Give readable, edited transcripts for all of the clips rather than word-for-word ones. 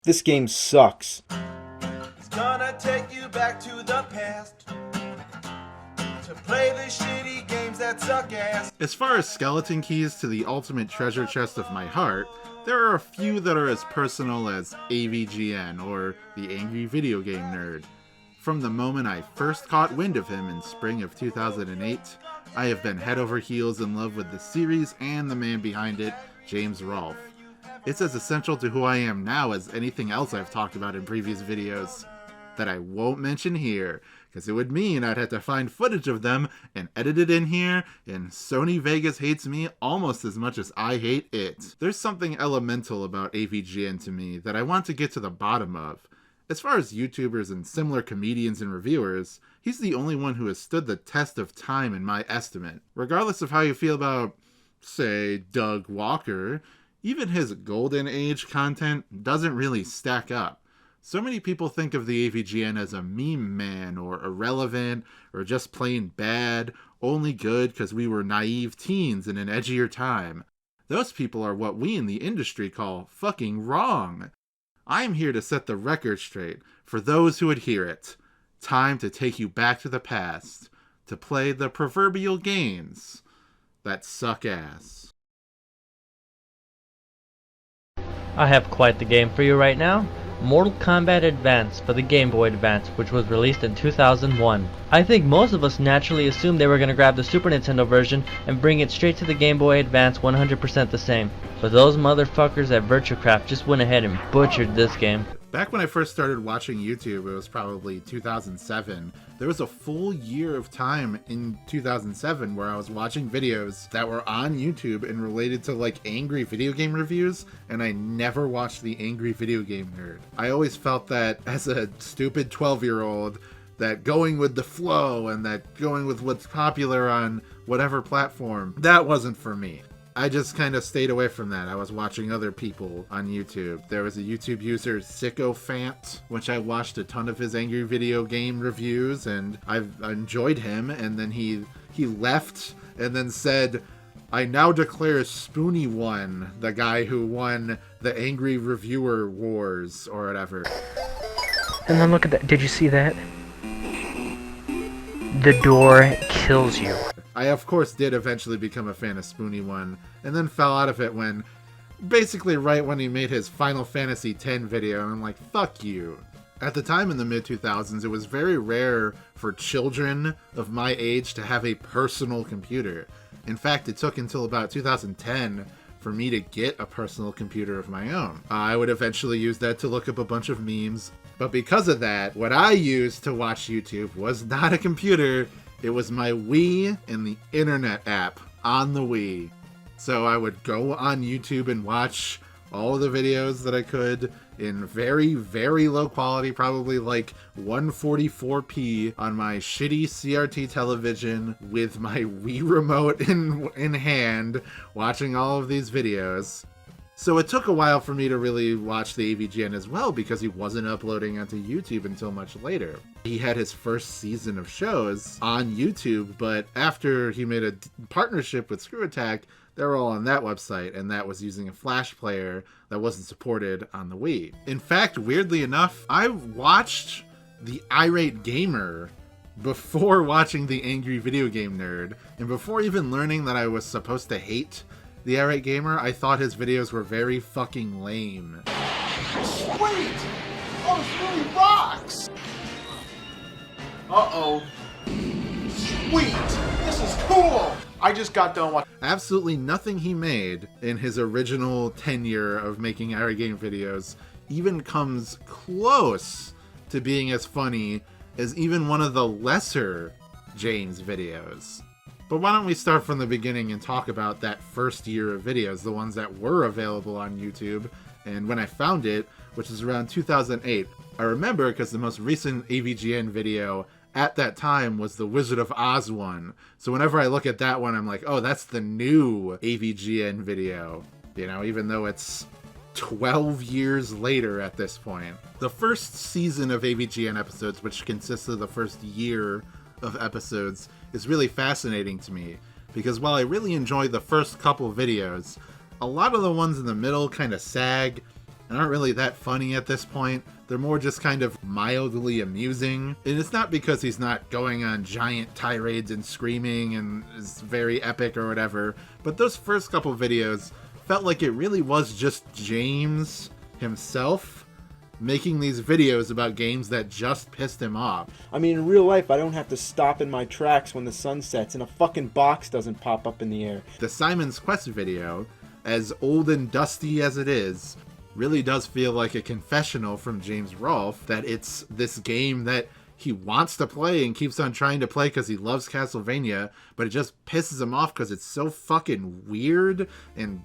This game sucks. It's gonna take you back to the past to play the shitty games that suck ass. As far as skeleton keys to the ultimate treasure chest of my heart, there are a few that are as personal as AVGN, or the Angry Video Game Nerd. From the moment I first caught wind of him in spring of 2008, I have been head over heels in love with the series and the man behind it, James Rolfe. It's as essential to who I am now as anything else I've talked about in previous videos, that I won't mention here, because it would mean I'd have to find footage of them and edit it in here, and Sony Vegas hates me almost as much as I hate it. There's something elemental about AVGN to me that I want to get to the bottom of. As far as YouTubers and similar comedians and reviewers, he's the only one who has stood the test of time in my estimate. Regardless of how you feel about, say, Doug Walker, even his golden age content doesn't really stack up. So many people think of the AVGN as a meme man, or irrelevant, or just plain bad, only good because we were naive teens in an edgier time. Those people are what we in the industry call fucking wrong. I'm here to set the record straight for those who would hear it. Time to take you back to the past, to play the proverbial games that suck ass. I have quite the game for you right now. Mortal Kombat Advance for the Game Boy Advance, which was released in 2001. I think most of us naturally assumed they were going to grab the Super Nintendo version and bring it straight to the Game Boy Advance 100% the same. But those motherfuckers at Virtuecraft just went ahead and butchered this game. Back when I first started watching YouTube, it was probably 2007. There was a full year of time in 2007 where I was watching videos that were on YouTube and related to like angry video game reviews, and I never watched the Angry Video Game Nerd. I always felt that as a stupid 12-year-old, that going with the flow and that going with what's popular on whatever platform, that wasn't for me. I just kind of stayed away from that. I was watching other people on YouTube. There was a YouTube user, Sycophant, which I watched a ton of his angry video game reviews, and I've enjoyed him. And then he left and then said, "I now declare Spoony won," the guy who won the Angry Reviewer Wars or whatever. And then look at that. Did you see that? The door kills you. I, of course, did eventually become a fan of Spoony One, and then fell out of it when, basically right when he made his Final Fantasy X video, and I'm like, fuck you. At the time in the mid-2000s, it was very rare for children of my age to have a personal computer. In fact, it took until about 2010 for me to get a personal computer of my own. I would eventually use that to look up a bunch of memes, but because of that, what I used to watch YouTube was not a computer. It was my Wii and the internet app on the Wii. So I would go on YouTube and watch all of the videos that I could in very, very low quality, probably like 144p on my shitty CRT television with my Wii remote in hand, watching all of these videos. So it took a while for me to really watch the AVGN as well, because he wasn't uploading onto YouTube until much later. He had his first season of shows on YouTube, but after he made a partnership with Screw Attack, they were all on that website, and that was using a Flash player that wasn't supported on the Wii. In fact, weirdly enough, I watched the Irate Gamer before watching the Angry Video Game Nerd, and before even learning that I was supposed to hate the Irate Gamer, I thought his videos were very fucking lame. Sweet! Oh, this really rocks! Uh-oh. Sweet! This is cool! I just got done watching. Absolutely nothing he made in his original tenure of making Irate Game videos even comes close to being as funny as even one of the lesser James videos. But why don't we start from the beginning and talk about that first year of videos, the ones that were available on YouTube, and when I found it, which is around 2008. I remember because the most recent AVGN video at that time was the Wizard of Oz one. So whenever I look at that one, I'm like, oh, that's the new AVGN video. You know, even though it's 12 years later at this point. The first season of AVGN episodes, which consists of the first year of episodes, is really fascinating to me, because while I really enjoy the first couple videos, a lot of the ones in the middle kind of sag, and aren't really that funny at this point. They're more just kind of mildly amusing. And it's not because he's not going on giant tirades and screaming and is very epic or whatever, but those first couple videos felt like it really was just James himself making these videos about games that just pissed him off. I mean, in real life, I don't have to stop in my tracks when the sun sets and a fucking box doesn't pop up in the air. The Simon's Quest video, as old and dusty as it is, really does feel like a confessional from James Rolfe that it's this game that he wants to play and keeps on trying to play because he loves Castlevania, but it just pisses him off because it's so fucking weird and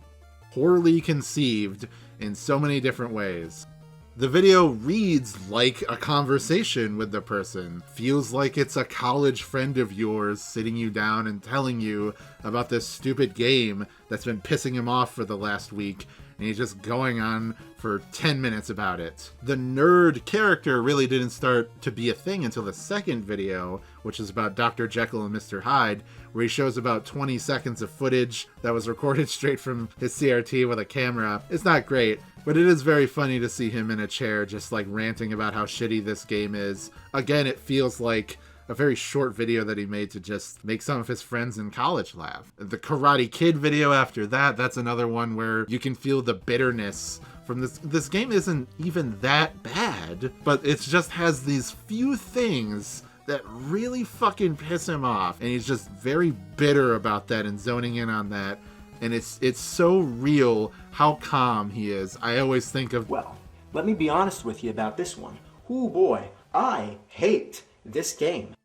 poorly conceived in so many different ways. The video reads like a conversation with the person. Feels like it's a college friend of yours sitting you down and telling you about this stupid game that's been pissing him off for the last week, and he's just going on for 10 minutes about it. The nerd character really didn't start to be a thing until the second video, which is about Dr. Jekyll and Mr. Hyde, where he shows about 20 seconds of footage that was recorded straight from his CRT with a camera. It's not great, but it is very funny to see him in a chair just like ranting about how shitty this game is. Again, it feels like a very short video that he made to just make some of his friends in college laugh. The Karate Kid video after that, that's another one where you can feel the bitterness from this. This game isn't even that bad, but it just has these few things that really fucking piss him off, and he's just very bitter about that and zoning in on that. And it's so real how calm he is. I always think of... Well, let me be honest with you about this one. Ooh boy, I hate this game.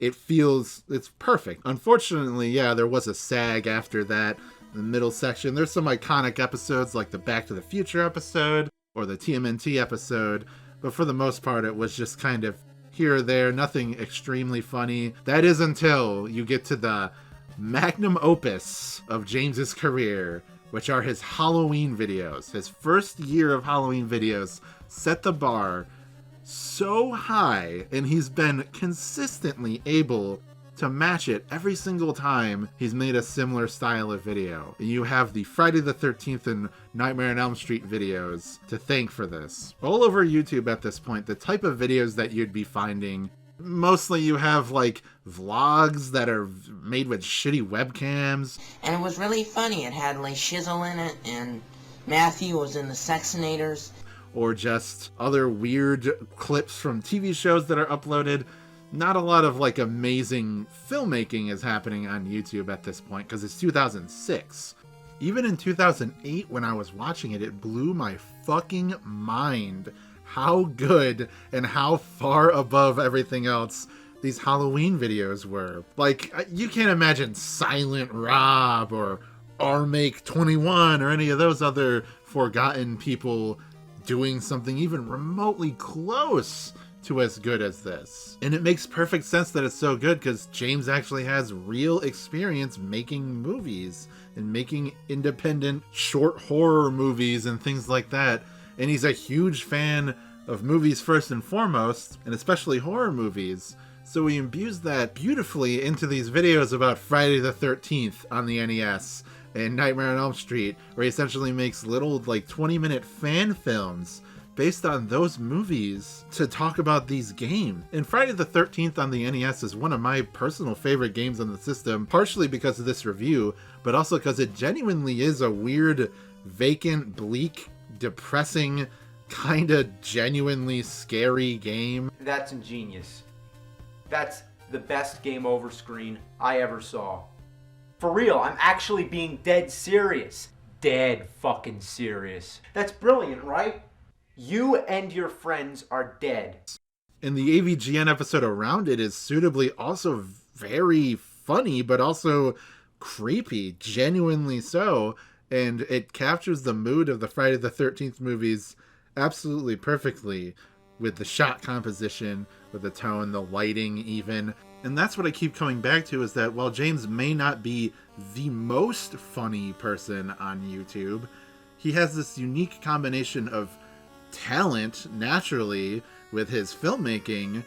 It's perfect. Unfortunately, yeah, there was a sag after that in the middle section. There's some iconic episodes like the Back to the Future episode or the TMNT episode, but for the most part it was just kind of here or there, nothing extremely funny. That is until you get to the magnum opus of James's career, which are his Halloween videos. His first year of Halloween videos set the bar so high, and he's been consistently able to match it every single time he's made a similar style of video. And you have the Friday the 13th and Nightmare on Elm Street videos to thank for this. All over YouTube at this point, the type of videos that you'd be finding, mostly you have like vlogs that are made with shitty webcams. And it was really funny. It had like Shizzle in it, and Matthew was in the Sexinators. Or just other weird clips from TV shows that are uploaded. Not a lot of like amazing filmmaking is happening on YouTube at this point because it's 2006. Even in 2008 when I was watching it, it blew my fucking mind how good and how far above everything else these Halloween videos were. Like, you can't imagine Silent Rob or R-Make 21 or any of those other forgotten people doing something even remotely close to as good as this. And it makes perfect sense that it's so good because James actually has real experience making movies and making independent short horror movies and things like that. And he's a huge fan of movies first and foremost, and especially horror movies. So he imbues that beautifully into these videos about Friday the 13th on the NES and Nightmare on Elm Street, where he essentially makes little like 20-minute fan films based on those movies to talk about these games. And Friday the 13th on the NES is one of my personal favorite games on the system, partially because of this review, but also because it genuinely is a weird, vacant, bleak, depressing, kinda genuinely scary game. That's ingenious. That's the best game over screen I ever saw. For real, I'm actually being dead serious. Dead fucking serious. That's brilliant, right? You and your friends are dead. And the AVGN episode around it is suitably also very funny, but also creepy, genuinely so. And it captures the mood of the Friday the 13th movies absolutely perfectly with the shot composition, with the tone, the lighting even. And that's what I keep coming back to, is that while James may not be the most funny person on YouTube, he has this unique combination of talent, naturally, with his filmmaking,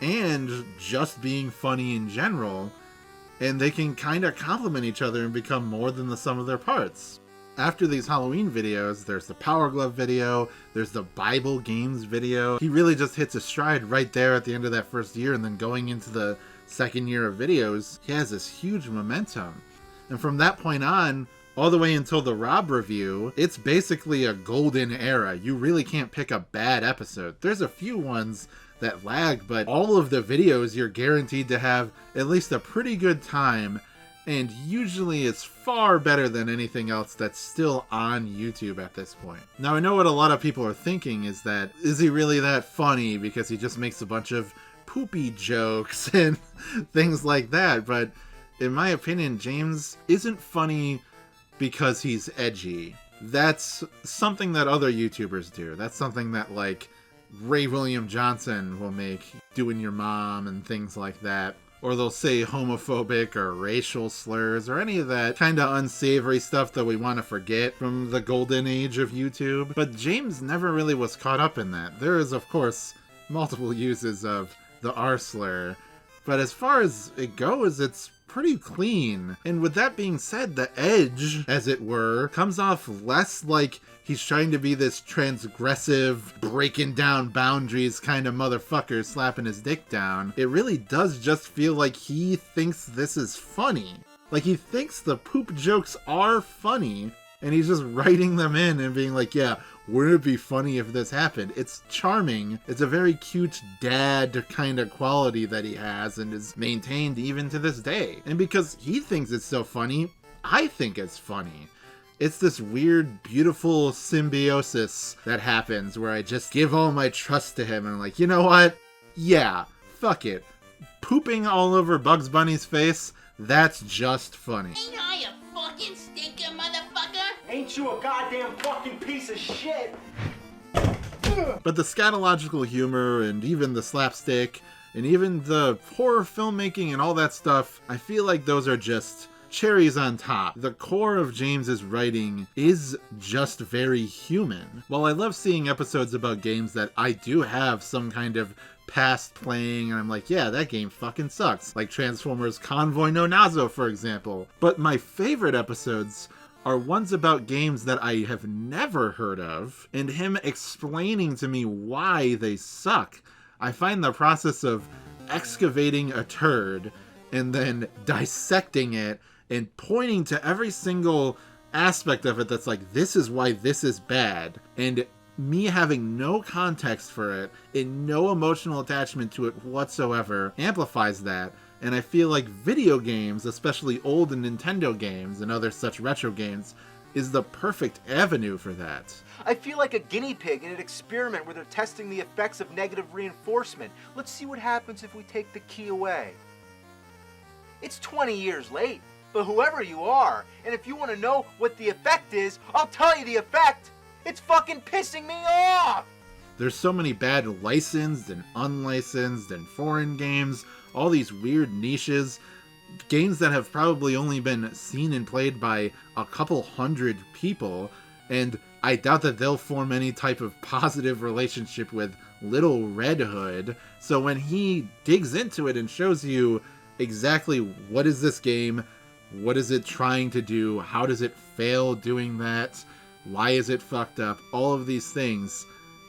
and just being funny in general, and they can kind of complement each other and become more than the sum of their parts. After these Halloween videos, there's the Power Glove video, there's the Bible Games video. He really just hits a stride right there at the end of that first year, and then going into the second year of videos, he has this huge momentum. And from that point on, all the way until the Rob review, it's basically a golden era. You really can't pick a bad episode. There's a few ones that lag, but all of the videos you're guaranteed to have at least a pretty good time, and usually it's far better than anything else that's still on YouTube at this point. Now, I know what a lot of people are thinking is that, is he really that funny because he just makes a bunch of poopy jokes and things like that? But in my opinion, James isn't funny because he's edgy. That's something that other YouTubers do. That's something that, like, Ray William Johnson will make, doing your mom and things like that. Or they'll say homophobic or racial slurs or any of that kind of unsavory stuff that we want to forget from the golden age of YouTube. But James never really was caught up in that. There is, of course, multiple uses of the R slur, but as far as it goes, it's pretty clean. And with that being said, the edge, as it were, comes off less like he's trying to be this transgressive, breaking down boundaries kind of motherfucker slapping his dick down. It really does just feel like he thinks this is funny. Like, he thinks the poop jokes are funny, and he's just writing them in and being like, yeah, wouldn't it be funny if this happened? It's charming. It's a very cute dad kind of quality that he has and is maintained even to this day. And because he thinks it's so funny, I think it's funny. It's this weird, beautiful symbiosis that happens where I just give all my trust to him and I'm like, you know what? Yeah, fuck it. Pooping all over Bugs Bunny's face, that's just funny. Ain't I a fucking stinker, motherfucker? Ain't you a goddamn fucking piece of shit? But the scatological humor and even the slapstick and even the horror filmmaking and all that stuff, I feel like those are just cherries on top. The core of James's writing is just very human. While I love seeing episodes about games that I do have some kind of past playing and I'm like, yeah, that game fucking sucks. Like Transformers Convoy No Nazo, for example. But my favorite episodes are ones about games that I have never heard of, and him explaining to me why they suck. I find the process of excavating a turd and then dissecting it and pointing to every single aspect of it that's like, this is why this is bad, and me having no context for it and no emotional attachment to it whatsoever amplifies that. And I feel like video games, especially old Nintendo games and other such retro games, is the perfect avenue for that. I feel like a guinea pig in an experiment where they're testing the effects of negative reinforcement. Let's see what happens if we take the key away. It's 20 years late, but whoever you are, and if you want to know what the effect is, I'll tell you the effect. It's fucking pissing me off! There's so many bad licensed and unlicensed and foreign games, all these weird niches, games that have probably only been seen and played by a couple hundred people, and I doubt that they'll form any type of positive relationship with Little Red Hood. So when he digs into it and shows you exactly what is this game, what is it trying to do, how does it fail doing that, why is it fucked up, all of these things,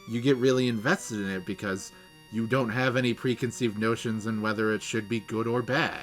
you get really invested in it because you don't have any preconceived notions on whether it should be good or bad.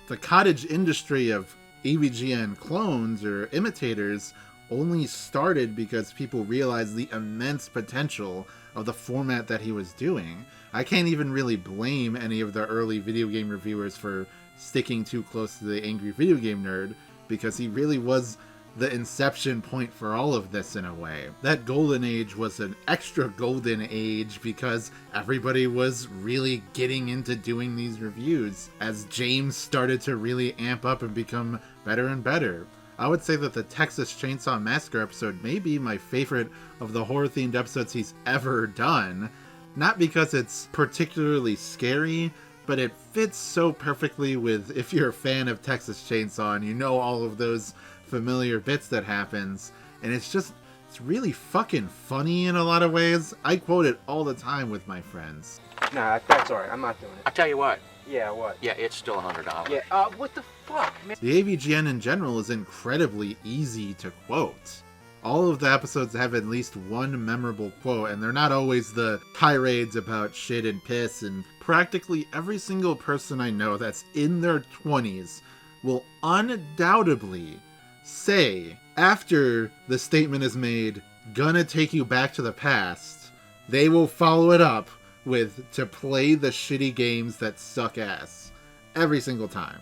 The cottage industry of AVGN clones or imitators only started because people realized the immense potential of the format that he was doing. I can't even really blame any of the early video game reviewers for sticking too close to the Angry Video Game Nerd, because he really was the inception point for all of this in a way. That golden age was an extra golden age because everybody was really getting into doing these reviews as James started to really amp up and become better and better. I would say that the Texas Chainsaw Massacre episode may be my favorite of the horror-themed episodes he's ever done. Not because it's particularly scary, but it fits so perfectly with, if you're a fan of Texas Chainsaw and you know all of those familiar bits that happens, and it's really fucking funny in a lot of ways. I quote it all the time with my friends. Nah, that's alright, I'm not doing it. I tell you what. Yeah, what? Yeah, it's still $100. Yeah, what the fuck, man? The AVGN in general is incredibly easy to quote. All of the episodes have at least one memorable quote, and they're not always the tirades about shit and piss, and practically every single person I know that's in their 20s will undoubtedly say, after the statement is made, "Gonna take you back to the past," they will follow it up with, "to play the shitty games that suck ass." Every single time.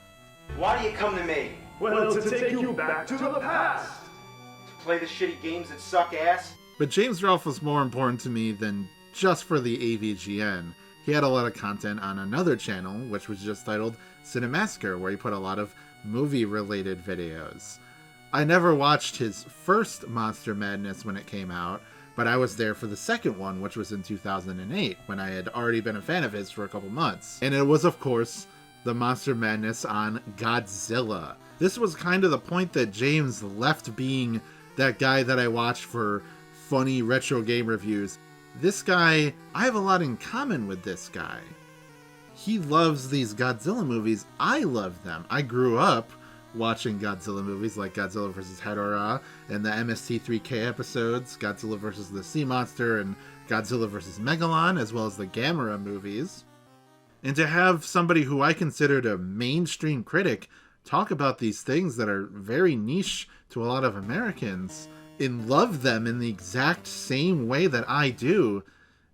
Why do you come to me? Well, to take you back to the past. To play the shitty games that suck ass? But James Rolfe was more important to me than just for the AVGN. He had a lot of content on another channel, which was just titled Cinemassacre, where he put a lot of movie-related videos. I never watched his first Monster Madness when it came out, but I was there for the second one, which was in 2008, when I had already been a fan of his for a couple months. And it was, of course, the Monster Madness on Godzilla. This was kind of the point that James left being that guy that I watched for funny retro game reviews. This guy, I have a lot in common with this guy. He loves these Godzilla movies. I love them. I grew up watching Godzilla movies like Godzilla vs. Hedorah and the MST3K episodes, Godzilla vs. the Sea Monster and Godzilla vs. Megalon, as well as the Gamera movies. And to have somebody who I considered a mainstream critic talk about these things that are very niche to a lot of Americans and love them in the exact same way that I do,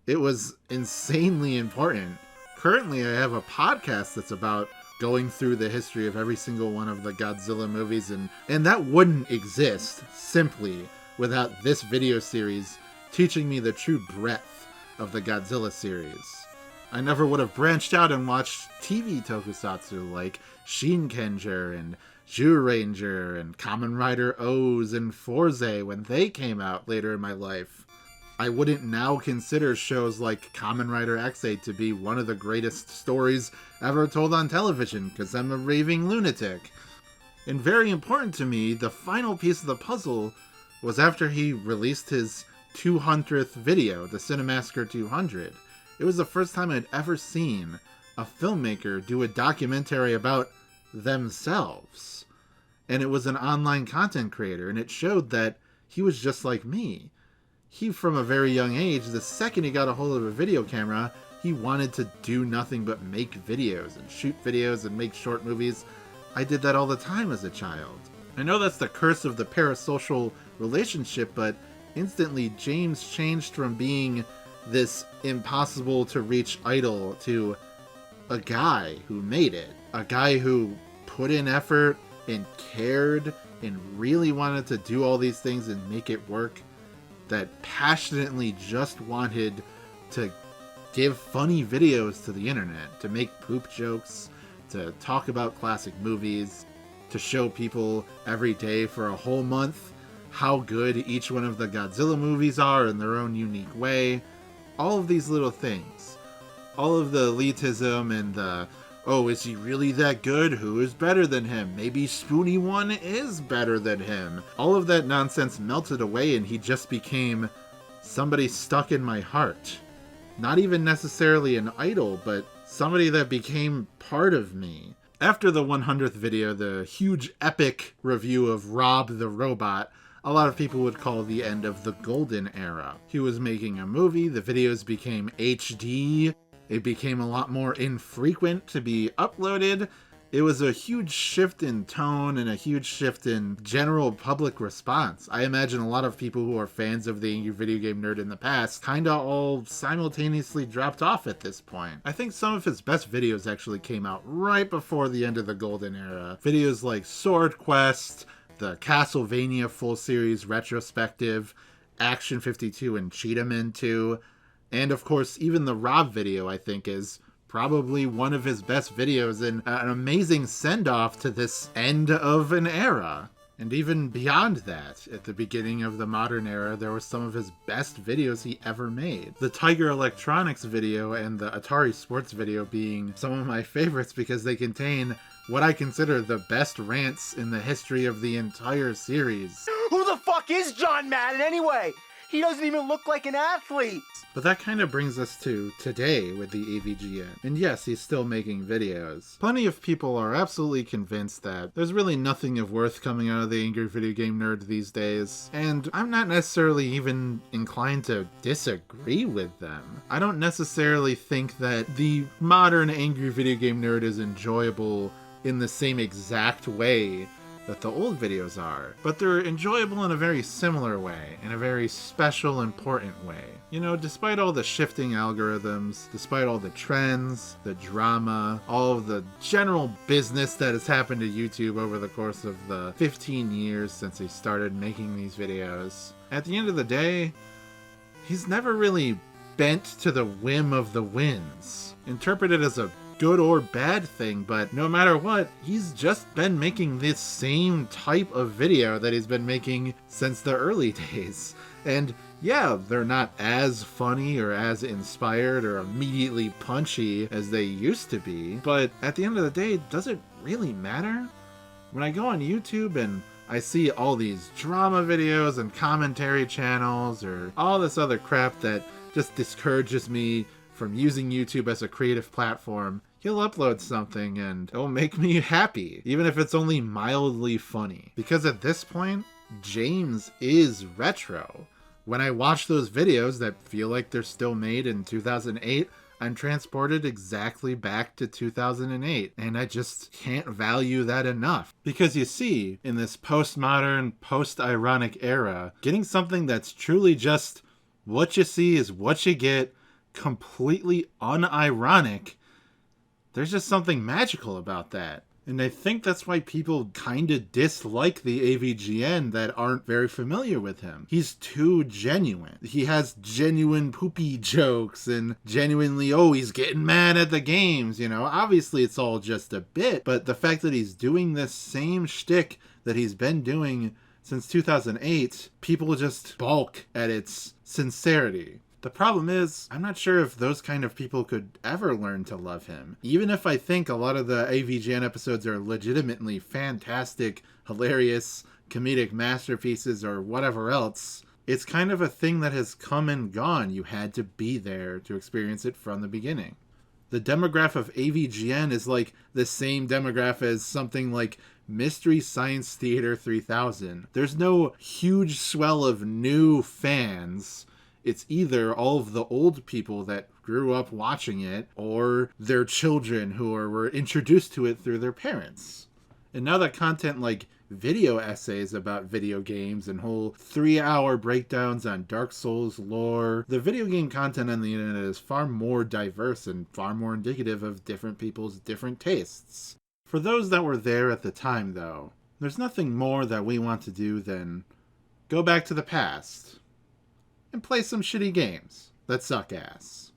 it was insanely important. Currently, I have a podcast that's about going through the history of every single one of the Godzilla movies, and that wouldn't exist simply without this video series teaching me the true breadth of the Godzilla series. I never would have branched out and watched TV tokusatsu like Shinkenger and Zyuranger and Kamen Rider O's and Forze when they came out later in my life. I wouldn't now consider shows like Kamen Rider X8 to be one of the greatest stories ever told on television because I'm a raving lunatic. And very important to me, the final piece of the puzzle was after he released his 200th video, the Cinemassacre 200. It was the first time I'd ever seen a filmmaker do a documentary about themselves. And it was an online content creator, and it showed that he was just like me. He, from a very young age, the second he got a hold of a video camera, he wanted to do nothing but make videos and shoot videos and make short movies. I did that all the time as a child. I know that's the curse of the parasocial relationship, but instantly James changed from being this impossible to reach idol to a guy who made it. A guy who put in effort and cared and really wanted to do all these things and make it work. That passionately just wanted to give funny videos to the internet, to make poop jokes, to talk about classic movies, to show people every day for a whole month how good each one of the Godzilla movies are in their own unique way. All of these little things. All of the elitism and the, oh, is he really that good? Who is better than him? Maybe Spoony One is better than him. All of that nonsense melted away and he just became somebody stuck in my heart. Not even necessarily an idol, but somebody that became part of me. After the 100th video, the huge epic review of Rob the Robot, a lot of people would call the end of the golden era. He was making a movie, the videos became HD, it became a lot more infrequent to be uploaded. It was a huge shift in tone and a huge shift in general public response. I imagine a lot of people who are fans of the Angry Video Game Nerd in the past kinda all simultaneously dropped off at this point. I think some of his best videos actually came out right before the end of the golden era. Videos like Sword Quest, the Castlevania full series Retrospective, Action 52 and Cheetah 2, and of course even the Rob video I think is probably one of his best videos and an amazing send-off to this end of an era. And even beyond that, at the beginning of the modern era, there were some of his best videos he ever made. The Tiger Electronics video and the Atari Sports video being some of my favorites because they contain what I consider the best rants in the history of the entire series. Who the fuck is John Madden anyway? He doesn't even look like an athlete. But that kind of brings us to today with the AVGN. And yes, he's still making videos. Plenty of people are absolutely convinced that there's really nothing of worth coming out of the Angry Video Game Nerd these days. And I'm not necessarily even inclined to disagree with them. I don't necessarily think that the modern Angry Video Game Nerd is enjoyable in the same exact way that the old videos are, but they're enjoyable in a very similar way, in a very special, important way. You know, despite all the shifting algorithms, despite all the trends, the drama, all of the general business that has happened to YouTube over the course of the 15 years since he started making these videos, at the end of the day, he's never really bent to the whim of the winds. Interpret it as a good or bad thing, but no matter what, he's just been making this same type of video that he's been making since the early days. And yeah, they're not as funny or as inspired or immediately punchy as they used to be, but at the end of the day, does it really matter? When I go on YouTube and I see all these drama videos and commentary channels or all this other crap that just discourages me from using YouTube as a creative platform, he'll upload something and it'll make me happy, even if it's only mildly funny. Because at this point, James is retro. When I watch those videos that feel like they're still made in 2008, I'm transported exactly back to 2008, and I just can't value that enough. Because you see, in this postmodern, post-ironic era, getting something that's truly just what you see is what you get, completely unironic, there's just something magical about that. And I think that's why people kind of dislike the AVGN that aren't very familiar with him. He's too genuine. He has genuine poopy jokes and genuinely, oh, he's getting mad at the games, you know. Obviously it's all just a bit, but the fact that he's doing this same shtick that he's been doing since 2008, people just balk at its sincerity. The problem is, I'm not sure if those kind of people could ever learn to love him. Even if I think a lot of the AVGN episodes are legitimately fantastic, hilarious, comedic masterpieces or whatever else, it's kind of a thing that has come and gone. You had to be there to experience it from the beginning. The demographic of AVGN is like the same demographic as something like Mystery Science Theater 3000. There's no huge swell of new fans. It's either all of the old people that grew up watching it or their children who were introduced to it through their parents. And now that content like video essays about video games and whole 3-hour breakdowns on Dark Souls lore, the video game content on the internet is far more diverse and far more indicative of different people's different tastes. For those that were there at the time, though, there's nothing more that we want to do than go back to the past and play some shitty games that suck ass.